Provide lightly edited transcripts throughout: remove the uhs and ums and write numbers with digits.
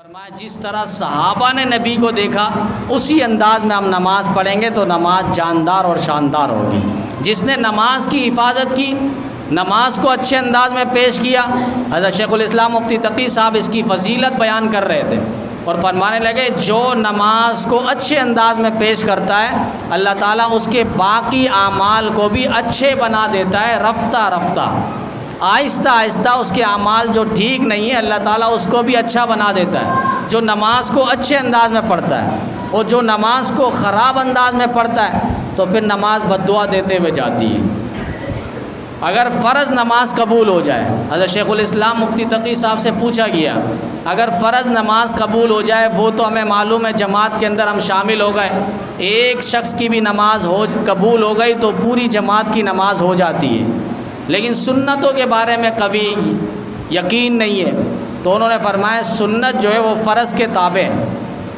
فرمایا جس طرح صحابہ نے نبی کو دیکھا اسی انداز میں ہم نماز پڑھیں گے تو نماز جاندار اور شاندار ہوگی۔ جس نے نماز کی حفاظت کی، نماز کو اچھے انداز میں پیش کیا، حضرت شیخ الاسلام مفتی تقی صاحب اس کی فضیلت بیان کر رہے تھے اور فرمانے لگے جو نماز کو اچھے انداز میں پیش کرتا ہے اللہ تعالیٰ اس کے باقی اعمال کو بھی اچھے بنا دیتا ہے، رفتہ رفتہ، آہستہ آہستہ اس کے اعمال جو ٹھیک نہیں ہے اللہ تعالیٰ اس کو بھی اچھا بنا دیتا ہے۔ جو نماز کو اچھے انداز میں پڑھتا ہے اور جو نماز کو خراب انداز میں پڑھتا ہے تو پھر نماز بد دعا دیتے ہوئے جاتی ہے۔ اگر فرض نماز قبول ہو جائے، حضرت شیخ الاسلام مفتی تقی صاحب سے پوچھا گیا اگر فرض نماز قبول ہو جائے، وہ تو ہمیں معلوم ہے جماعت کے اندر ہم شامل ہو گئے، ایک شخص کی بھی نماز قبول ہو گئی تو پوری جماعت کی نماز ہو جاتی ہے، لیکن سنتوں کے بارے میں کبھی یقین نہیں ہے۔ تو انہوں نے فرمایا سنت جو ہے وہ فرض کے تابع ہے،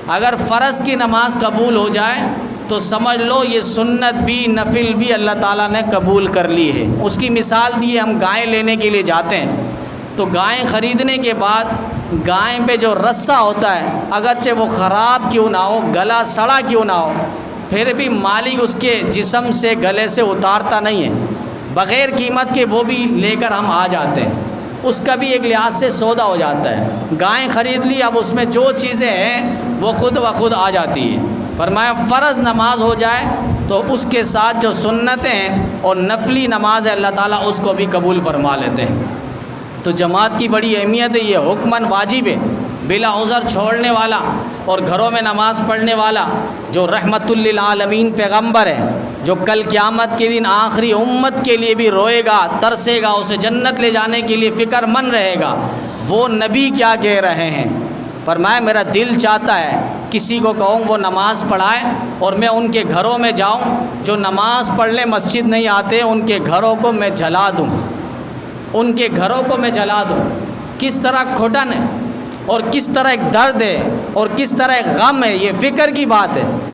اگر فرض کی نماز قبول ہو جائے تو سمجھ لو یہ سنت بھی نفل بھی اللہ تعالیٰ نے قبول کر لی ہے۔ اس کی مثال دی، ہم گائے لینے کے لیے جاتے ہیں تو گائیں خریدنے کے بعد گائے پہ جو رسہ ہوتا ہے اگرچہ وہ خراب کیوں نہ ہو، گلا سڑا کیوں نہ ہو، پھر بھی مالک اس کے جسم سے گلے سے اتارتا نہیں ہے، بغیر قیمت کے وہ بھی لے کر ہم آ جاتے ہیں، اس کا بھی ایک لحاظ سے سودا ہو جاتا ہے۔ گائیں خرید لی، اب اس میں جو چیزیں ہیں وہ خود بخود آ جاتی ہیں۔ فرمایا فرض نماز ہو جائے تو اس کے ساتھ جو سنتیں ہیں اور نفلی نماز ہے اللہ تعالیٰ اس کو بھی قبول فرما لیتے ہیں۔ تو جماعت کی بڑی اہمیت ہے، یہ حکماً واجب ہے، بلا عذر چھوڑنے والا اور گھروں میں نماز پڑھنے والا جو رحمت للعالمین پیغمبر ہے، جو کل قیامت کے دن آخری امت کے لیے بھی روئے گا، ترسے گا، اسے جنت لے جانے کے لیے فکر مند رہے گا، وہ نبی کیا کہہ رہے ہیں؟ فرمایا میرا دل چاہتا ہے کسی کو کہوں وہ نماز پڑھائے اور میں ان کے گھروں میں جاؤں، جو نماز پڑھنے مسجد نہیں آتے ان کے گھروں کو میں جلا دوں، ان کے گھروں کو میں جلا دوں۔ کس طرح گھٹن ہے اور کس طرح ایک درد ہے اور کس طرح ایک غم ہے، یہ فکر کی بات ہے۔